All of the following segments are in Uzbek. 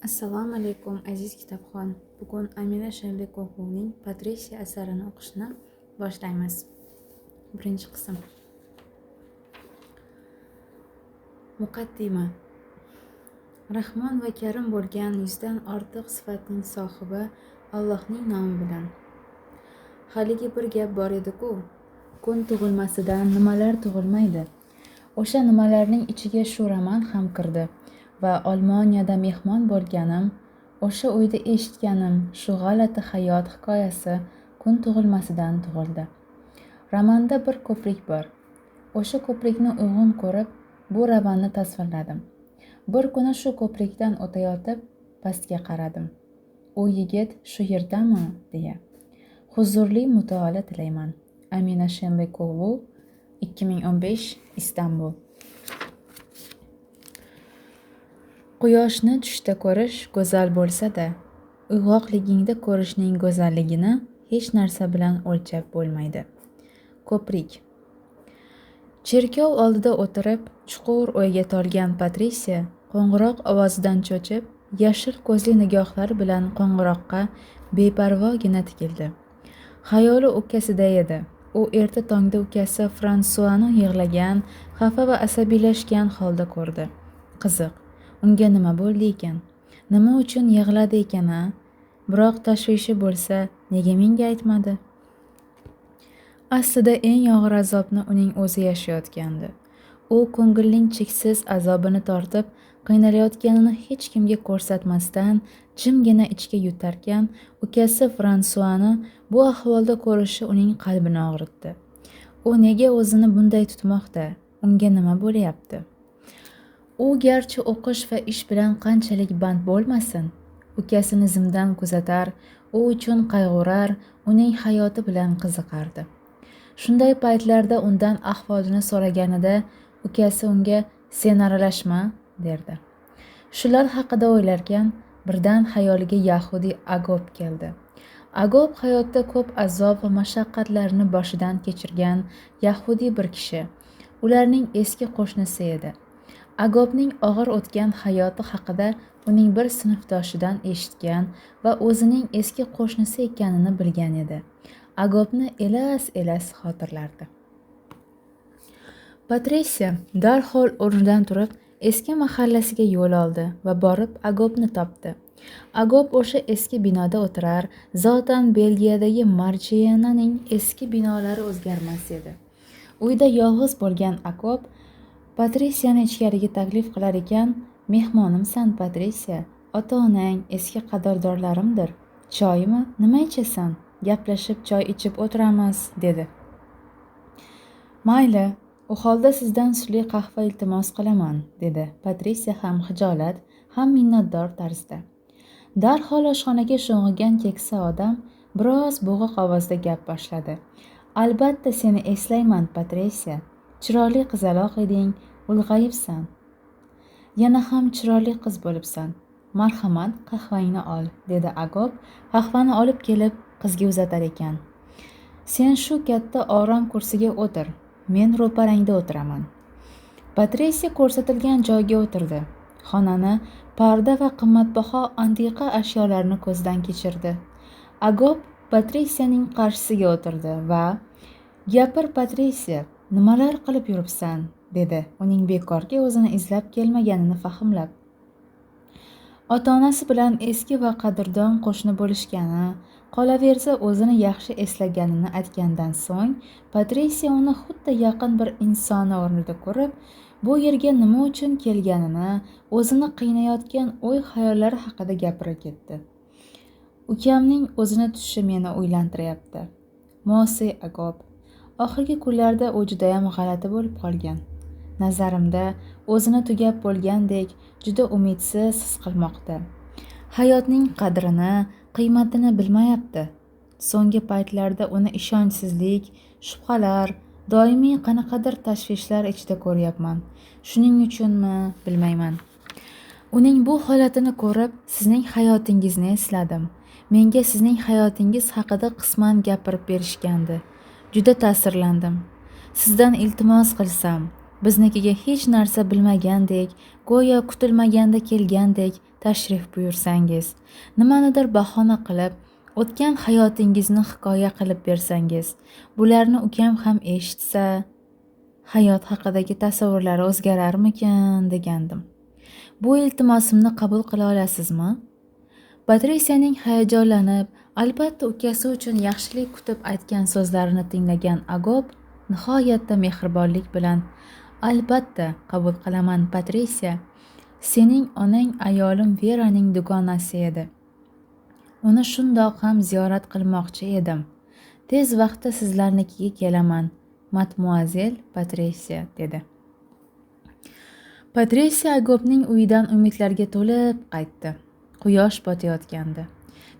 Assalomu alaykum aziz kitobxon. Bugun Amina Shambekovning Patricia asarini o'qishni boshlaymiz. Birinchi qism. Muqaddima. Rahmon va Karim bo'lgan 100 dan ortiq sifatning sohibi Allohning nomi bilan. Haligi bir gap bor edi-ku, kun tug'ilmasidan nimalar tug'ilmaydi. O'sha nimalarning ichiga shu roman ham kirdi. Va Olmoniyada mehmon bo'lganim, o'sha uyda eshitganim shu g'alati hayot hikoyasi kun tug'ilmasidan tug'ildi. Romanda bir ko'prik bor. O'sha ko'prikni uyg'un ko'rib, bu romanni tasvirladim. Bir kuni shu ko'prikdan o'tayotib, pastga qaradim. U yigit shu yerdami, deya. Huzurli mutolaa tilayman. Amina Shambekovu, 2015, Istanbul. Quyoshni tushda ko'rish go'zal bo'lsa-da, uyg'oqligingda ko'rishning go'zalligini hech narsa bilan o'lchab bo'lmaydi. Ko'prik. Cherkov oldida o'tirib, chuqur o'yga tolgan Patricia qo'ng'iroq ovozidan cho'chib, yashil ko'zli nigohlari bilan qo'ng'iroqqa beparvogina tikildi. Xayoli ukasida edi. U erta tongda ukasi Fransuani yig'lagan, xafa va asabiylashgan holda ko'rdi. Qiziq. Unga nima bo'ldi ekan? Nima uchun yig'ladi ekan-a? Biroq tashvishi bo'lsa, nega menga aytmadi? Aslida eng og'ir azobni uning o'zi yashayotgandi. U ko'ngilning cheksiz azobini tortib, qiynalayotganini hech kimga ko'rsatmasdan jimgina ichga yutarkan, ukasi Fransuani bu ahvolda ko'rishi uning qalbini og'ritdi. U nega o'zini bunday tutmoqda? Unga nima bo'lyapti? U garchi o'qish va ish bilan qanchalik band bo'lmasin, ukasini zimdan kuzatar, u uchun qayg'urar, uning hayoti bilan qiziqardi. Shunday paytlarda undan ahvolini so'raganida, ukasi unga "Sen aralashma", derdi. Shular haqida o'ylarkan, birdan xayoliga Yahudi Agop keldi. Agop hayotda ko'p azob va mashaqqatlarni boshidan kechirgan Yahudi bir kishi. Ularning eski qo'shnisi edi. Agopning og'ir o'tgan hayoti haqida uning bir sinfdoshidan eshitgan va o'zining eski qo'shnisi ekanini bilgan edi. Agopni elas xotirlardi. Patricia darhol o'rnidan turib, eski mahallasiga yo'l oldi va borib Agopni topdi. Agop o'sha eski binoda o'tirar, zotan Belgiyadagi Marchiananing eski binolari o'zgarmas edi. Uyda yolg'iz bo'lgan Agop Patriciani ichkariga taklif qilar ekan, "Mehmonimsan Patricia, ota-onang eski qadrdonlarimdir. Choymi, nima ichasan? Gaplashib choy ichib o'tiramiz", dedi. "Mayli, u holda sizdan sutli qahva iltimos qilaman", dedi Patricia ham xijolat, ham minnatdor tarzda. Darhol oshxonaga sho'ng'igan keksa odam biroz bo'g'iq ovozda gap boshladi. "Albatta seni eslayman Patricia. Chiroyli qizaloq eding, ulg'ayibsan. Yana ham chiroyli qiz bo'libsan. Marhamat, qahvangni ol", dedi Agop, qahvani olib kelib qizga uzatar ekan. "Sen shu katta orom kursiga o'tir, men ro'parangda o'tiraman". Patricia ko'rsatilgan joyga o'tirdi. Xonani, parda va qimmatbaho antiqa ashyolarni ko'zdan kechirdi. Agop Patricianing qarshisiga o'tirdi va "Gapir Patricia, nimalar qilib yuribsan?", dedi, uning bekorga o'zini izlab kelmaganini fahmlab. Ota-onasi bilan eski va qadrdon qo'shni bo'lishgani, qolaversa o'zini yaxshi eslaganini aytgandan so'ng, Patricia uni xuddi yaqin bir insoni o'rnida ko'rib, bu yerga nima uchun kelganini, o'zini qiynayotgan o'y-xayollari haqida gapirib ketdi. "Ukamning o'zini tutishi meni o'ylantiryapti. Mosi Agop. Oxirgi kunlarda u judayam g'alati bo'lib qolgan. Nazarimda, o'zini tugab bo'lgandek, juda umidsiz his qilmoqda. Hayotning qadrini, qiymatini bilmayapti. So'nggi paytlarda uni ishonchsizlik, shubhalar, doimiy qanaqadir tashvishlar ichida ko'ryapman. Shuning uchunmi, bilmayman. Uning bu holatini ko'rib, sizning hayotingizni esladim. Menga sizning hayotingiz haqida qisman gapirib berishgandi. Juda ta'sirlandim. Sizdan iltimos qilsam, biznikiga hech narsa bilmagandek, go'yo kutilmaganda kelgandek tashrif buyursangiz, nimanidir bahona qilib, o'tgan hayotingizni hikoya qilib bersangiz, bularni ukam ham eshitsa, hayot haqidagi tasavvurlari o'zgararmikin degandim. Bu iltimosimni qabul qila olasizmi? Patrisiyaning hayajonlanib, albatta ukasi uchun yaxshilik kutib aytgan so'zlarini tinglagan Agop nihoyatda mehribonlik bilan, albatta qabul qilaman Patrisiya, sening onang ayolim Veraning dugonasi edi. Uni shundoq ham ziyorat qilmoqchi edim. Tez vaqtda sizlarnikiga kelaman, Matmuazel Patrisiya dedi. Patrisiya Agopning uyidan umidlarga to'lib qaytdi. Quyosh botayotgandi.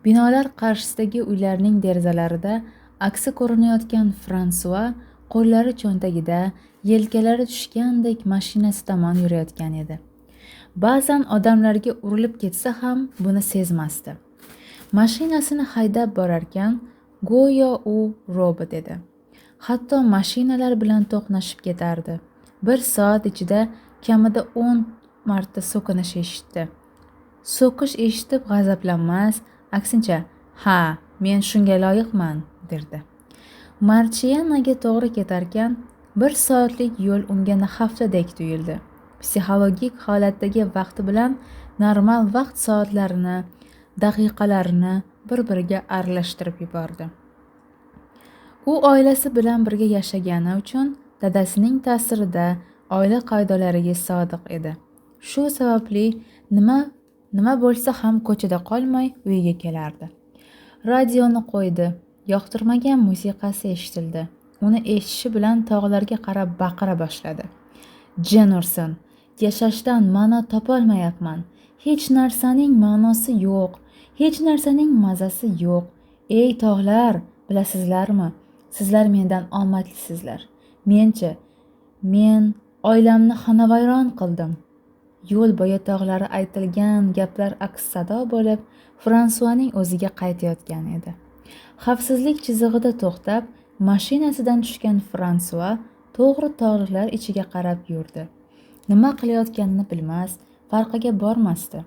Binolar qarshisidagi uylarning derazalarida aksi ko'rinayotgan Fransua qo'llari cho'ntagida, yelkalari tushgandek mashinasi tomon yurayotgan edi. Ba'zan odamlarga urilib ketsa ham buni sezmasdi. Mashinasini haydab borarkan, go'yo u robot edi. Hatto mashinalar bilan to'qnashib ketardi. Bir soat ichida kamida 10 marta so'kinish eshitdi. So'kish eshitib g'azablanmas, aksincha, "Ha, men shunga loyiqman", derdi. Marchiyanaga to'g'ri ketarkan, 1 soatlik yo'l unga haftadek tuyuldi. Psixologik holatdagi vaqti bilan normal vaqt soatlarini, daqiqalarini bir-biriga aralashtirib yubordi. U oilasi bilan birga yashagani uchun dadasining ta'sirida oila qoidalariga sodiq edi. Shu sababli nima bo'lsa ham ko'chada qolmay uyiga kelardi. Radioni qo'ydi. Yoqtirmagan musiqasi eshitildi. Uni eshitishi bilan tog'larga qarab baqira boshladi. "Jin ursin, yashashdan ma'no topolmayapman. Hech narsaning ma'nosi yo'q, hech narsaning mazasi yo'q. Ey tog'lar, bilasizlarmi? Sizlar mendan omadlisizlar. Men-chi, men oilamni xonavayron qildim." Yo'l bo'yi tog'lari aytilgan gaplar aks sado bo'lib, Fransuaning o'ziga qaytayotgan edi. Xavfsizlik chizig'ida to'xtab, mashinasidan tushgan Fransua to'g'ri tog'lar ichiga qarab yurdi. Nima qilayotganini bilmas, farqiga bormasdi.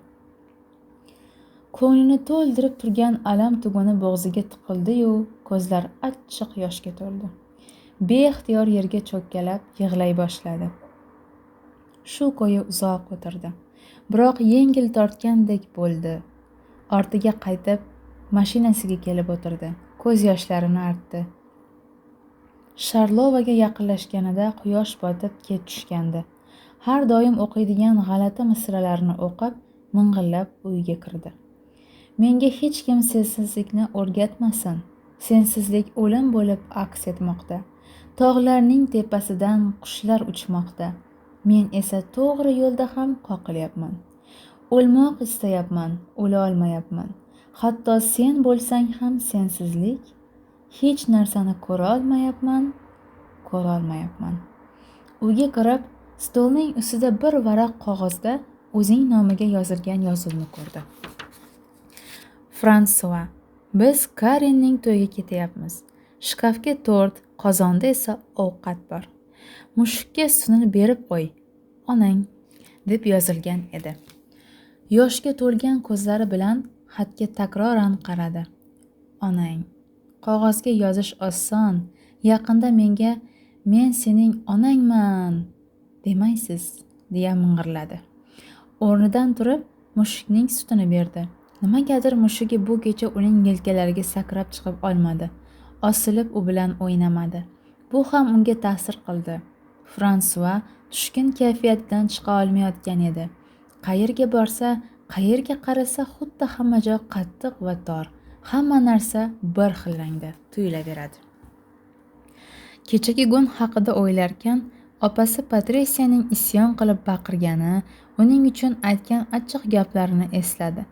Ko'nglini to'ldirib turgan alam tuguni bo'g'ziga tiqildi-yu, ko'zlar achchiq yoshga to'ldi. Beixtiyor yerga cho'kkalab yig'lay boshladi. Shu ko'yi uzoq o'tirdi. Biroq yengil tortgandek bo'ldi. Ortiga qaytib, mashinasiga kelib o'tirdi. Ko'z yoshlarini artdi. Sharlovaga yaqinlashganida quyosh botib kech tushgandi. Har doim o'qiydigan g'alati misralarni o'qib, ming'illab uyiga kirdi. "Menga hech kim sensizlikni o'rgatmasin. Sensizlik o'lim bo'lib aks etmoqda. Tog'larning tepasidan qushlar uchmoqda. Men esa to'g'ri yo'lda ham qoqilyapman. O'lmoq istayapman, o'la olmayapman. Hatto sen bo'lsang ham sensizlik. Hech narsani ko'ra olmayapman. Uyga kirib, stolning ustida bir varaq qog'ozda o'zing nomiga yozilgan yozuvni ko'rdi. Fransua, biz Karinning to'yiga ketyapmiz. Shkafga tort, qozonda esa ovqat bor. Mushukka sutini berib qo'y, onang, deb yozilgan edi. Yoshga to'lgan ko'zlari bilan xatga takroran qaradi. Onang. Qog'ozga yozish oson. Yaqinda menga "Men sening onangman" demaysiz, deya ming'irladi. O'rnidan turib, mushukning sutini berdi. Nimagadir mushugi bu kecha uning yelkalariga sakrab chiqib olmadi. Osilib u bilan o'ynamadi. Bu ham unga ta'sir qildi. Fransua tushkun kayfiyatdan chiqa olmayotgan edi. Qayerga borsa, qayerga qarasa xuddi hamma joy qattiq va tor. Hamma narsa bir xil rangda tuyulaveradi. Kechagi kun haqida o'ylarkan, opasi Patrisiyaning isyon qilib baqirgani, uning uchun aytgan achchiq gaplarini esladi.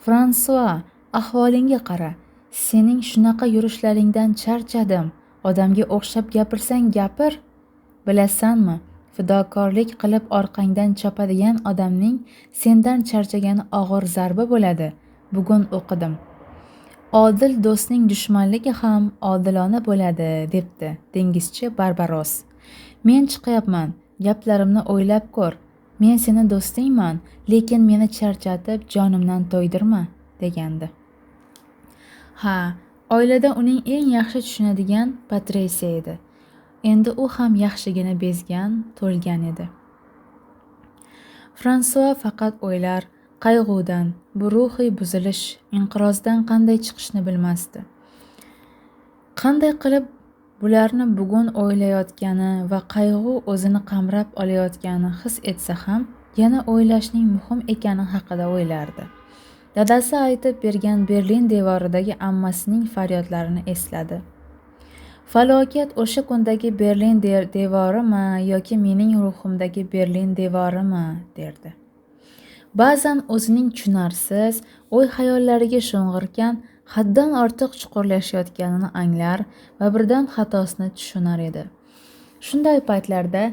"Fransua, ahvolingga qara. Sening shunaqa yurishlaringdan charchadim. Odamga o'xshab gapirsang gapir. Bilasanmi, fidokorlik qilib orqangdan chopadigan odamning sendan charchagani og'ir zarba bo'ladi. Bugun o'qidim. Odil do'stning dushmanligi ham odilona bo'ladi", debdi dengizchi Barbaros. "Men chiqyapman. Gaplarimni o'ylab ko'r. Men seni do'stingman, lekin meni charchatib jonimdan to'ydirma, degandi. Ha, oilada uning eng yaxshi tushunadigan Patritsiya edi. Endi u ham yaxshigina bezgan, to'lgan edi. Fransua faqat o'ylar, qayg'udan, bu ruhiy buzilish, inqirozdan qanday chiqishni bilmasdi. Qanday qilib bularni bugun o'ylayotgani va qayg'u o'zini qamrab olayotgani his etsa ham, yana o'ylashning muhim ekani haqida o'ylardi. Dadasi aytib bergan Berlin devoridagi ammasining faryodlarini esladi. Falokat o'sha kundagi Berlin devorimi yoki mening ruhimdagi Berlin devorimi, derdi. Ba'zan o'zining tushunarsiz o'y-xayollariga sho'ng'irgan, haddan ortiq chuqurlashayotganini anglar va birdan xatosini tushunar edi. Shunday paytlarda,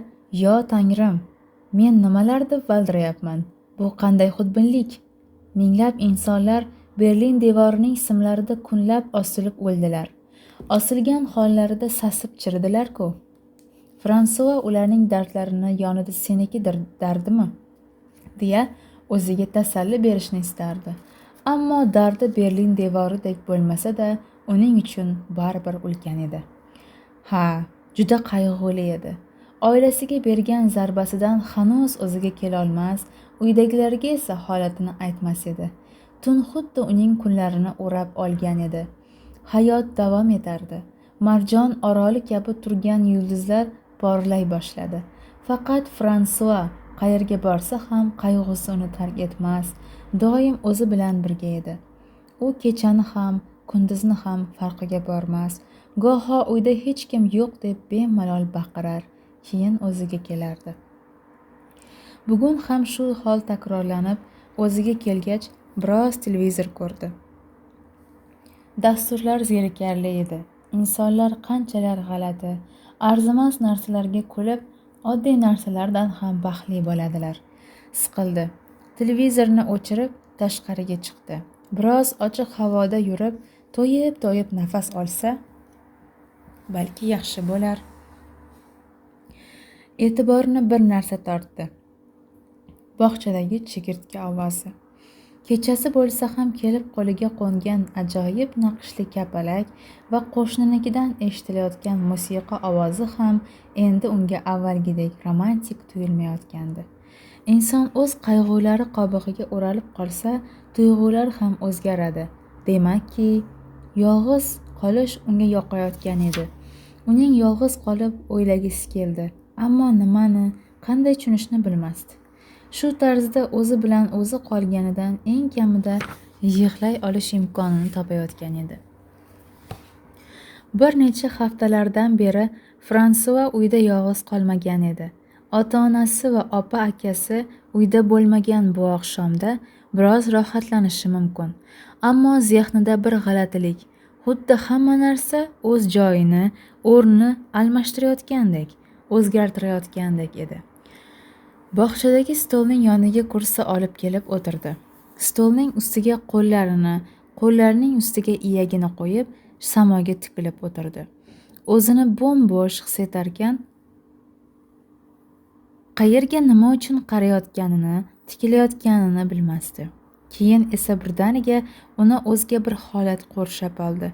yo Tangrim, men nimalarni valdirayapman? Bu qanday xudbinlik? Minglab insonlar Berlin devorining simlarida kunlab osilib o'ldilar. Osilgan hollarida sasib chiridilar-ku. Fransua ularning dardlarini yonida seniki dardimi, deya o'ziga tasalli berishni istardi. Ammo dardi Berlin devoridek bo'lmasa-da, uning uchun baribir ulkan edi. Ha, juda qayg'uli edi. Oilasiga bergan zarbasidan hanuz o'ziga kela olmas, uydagilarga esa holatini aytmas edi. Tun xuddi uning kunlarini o'rab olgan edi. Hayot davom etardi. Marjon oroli kabi turgan yulduzlar porlay boshladi. Faqat Fransua qayerga borsa ham qayg'usi uni tark etmas, doim o'zi bilan birga edi. U kechani ham, kunduzni ham farqiga bormas. Goho uyda hech kim yo'q deb bemalol baqirar, keyin o'ziga kelardi. Bugun ham shu hol takrorlanib, o'ziga kelgach, biroz televizor ko'rdi. Dasturlar zerikarli edi. Insonlar qanchalar g'alati, arzimas narsalarga kulib, oddiy narsalardan ham baxtli bo'ladilar. Siqildi. Televizorni o'chirib, tashqariga chiqdi. Biroz ochiq havoda yurib, to'yib nafas olsa, balki yaxshi bo'lar. E'tiborni bir narsa tortdi. Bog'chadagi chigirtka ovozi. Kechasi bo'lsa ham kelib qo'liga qo'ngan ajoyib naqshli kapalak va qo'shninikidan eshitilayotgan musiqa ovozi ham endi unga avvalgidek romantik tuyulmayotgandi. Inson o'z qayg'ulari qobig'iga o'ralib qolsa, tuyg'ular ham o'zgaradi. Demakki, yolg'iz qolish unga yoqayotgan edi. Uning yolg'iz qolib o'ylagisi keldi, ammo nimani, qanday tushunishni bilmasdi. Shu tarzda o'zi bilan o'zi qolganidan eng kamida yig'lay olish imkonini topayotgan edi. Bir necha haftalardan beri Fransua uyda yolg'iz qolmagan edi. Ota-onasi va opa-akasi uyda bo'lmagan bu oqshomda biroz rohatlanishi mumkin. Ammo zehnida bir g'alatilik, xuddi hamma narsa o'z joyini, o'rnini almashtirayotgandek, o'zgartirayotgandek edi. Bog'chadagi stolning yoniga kursi olib kelib o'tirdi. Stolning ustiga qo'llarining ustiga iyagini qo'yib, samoga tikilib o'tirdi. O'zini bo'm-bo'sh his etarkan, qayerga nima uchun qarayotganini, tikilayotganini bilmasdi. Keyin esa birdaniga uni o'zga bir holat qurshab oldi.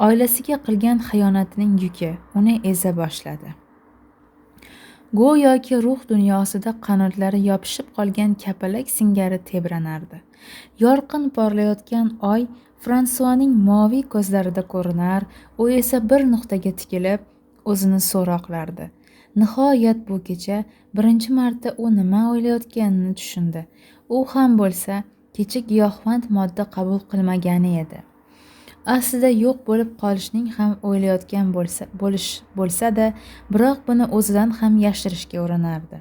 Oilasiga qilgan xiyonatining yuki uni eza boshladi. Go'yoki ruh dunyosida qanotlari yopishib qolgan kapalak singari tebranardi. Yorqin porlayotgan oy Fransuaning moviy ko'zlarida ko'rinar, u esa bir nuqtaga tikilib, o'zini so'roqlardi. Nihoyat bu kecha birinchi marta u nima o'ylayotganini tushundi. U ham bo'lsa, kecha giyohvand modda qabul qilmagani edi. Aslida yo'q bo'lib qolishning ham o'ylayotgan bo'lsa-da, biroq buni o'zidan ham yashirishga urinardi.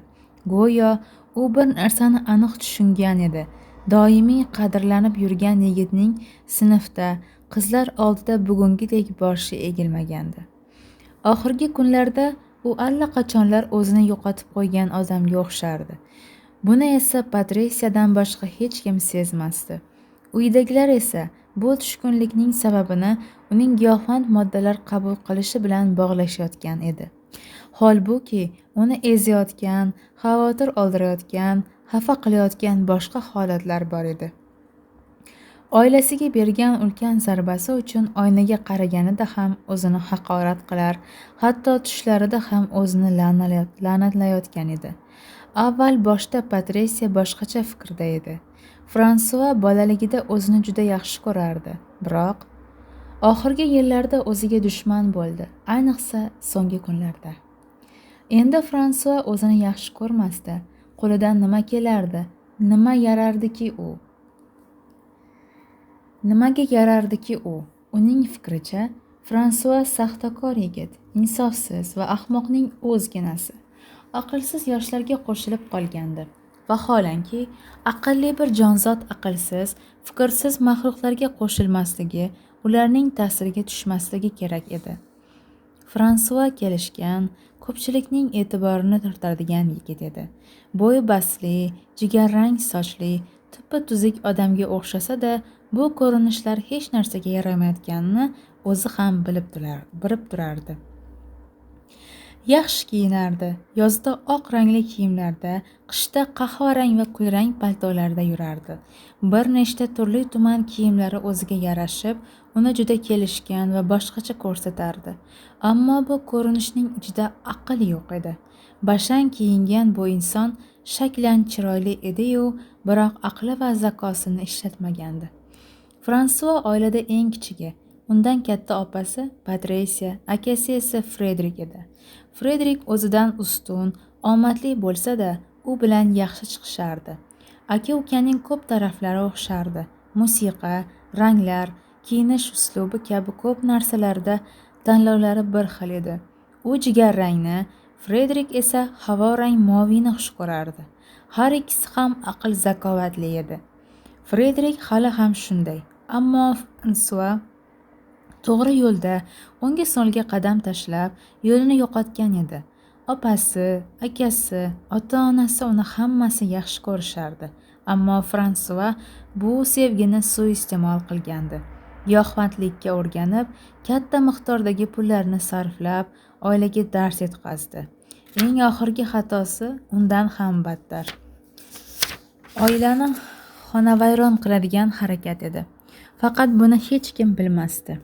Go'yo u bir narsani aniq tushungan edi. Doimiy qadrlanib yurgan yigitning sinfda, qizlar oldida bugungidek boshi egilmagandi. Oxirgi kunlarda u allaqachonlar o'zini yo'qotib qo'ygan odamga o'xshardi. Buni esa Patritsiyadan boshqa hech kim sezmasdi. Uydagilar esa bu tushkunlikning sababini uning giyohvand moddalar qabul qilishi bilan bog'lashayotgan edi. Holbuki uni ezayotgan, xavotir oldirayotgan, xafa qilayotgan boshqa holatlar bor edi. Oilasiga bergan ulkan zarbasi uchun oynaga qaraganida ham o'zini haqorat qilar, hatto tushlarida ham o'zini la'natlayotgan edi. Avval boshda Patricia boshqacha fikrda edi. Fransua bolaligida o'zini juda yaxshi ko'rardi, biroq oxirgi yillarda o'ziga dushman bo'ldi, ayniqsa so'nggi kunlarda. Endi Fransua o'zini yaxshi ko'rmasdi. Qo'lidan nima kelardi? Nimaga yarardiki u? Uning fikricha, Fransua saxtakor yigit, insofsiz va ahmoqning o'zginasi. Aqlsiz yoshlarga qo'shilib qolgandi. Vaholanki, aqlli bir jonzot aqlsiz, fikrsiz maxluqlarga qo'shilmasligi, ularning ta'siriga tushmasligi kerak edi. Fransua kelishgan, ko'pchilikning e'tiborini tortadigan yigit edi. Bo'yi basli, jigarrang sochli, tuppa-tuzuk odamga o'xshasa-da, bu ko'rinishlar hech narsaga yaramayotganini o'zi ham bilib turardi. Yaxshi kiyinardi, yozda oq rangli kiyimlarda, qishda qahvarang va kulrang paltolarda yurardi. Bir nechta turli-tuman kiyimlari o'ziga yarashib, uni juda kelishgan va boshqacha ko'rsatardi. Ammo bu ko'rinishning ichida aql yo'q edi. Bashang kiyingan bu inson shaklan chiroyli edi-yu, biroq aqli va zakosini ishlatmagandi. Fransua oilada eng kichigi. Undan katta opasi Patricia, akasi esa Fredrik edi. Fredrik o'zidan ustun, omadli bo'lsa-da, u bilan yaxshi chiqishardi. Aka-ukaning ko'p taraflari o'xshardi. Musiqa, ranglar, kiyinish uslubi kabi ko'p narsalarda tanlovlari bir xil edi. U jigarrangni, Fredrik esa havorang moviyni xush ko'rardi. Har ikkisi ham aql-zakovatli edi. Fredrik hali ham shunday, ammo Fransua to'g'ri yo'lda o'ngga-so'lga qadam tashlab, yo'lini yo'qotgan edi. Opasi, akasi, ota-onasi uni hammasi yaxshi ko'rishardi, ammo Fransua bu sevgini suiiste'mol qilgandi. Giyohvandlikka o'rganib, katta miqdordagi pullarni sarflab, oilaga dars yetkazdi. Eng oxirgi xatosi undan ham battar. Oilani xonavayron qiladigan harakat edi. Faqat buni hech kim bilmasdi.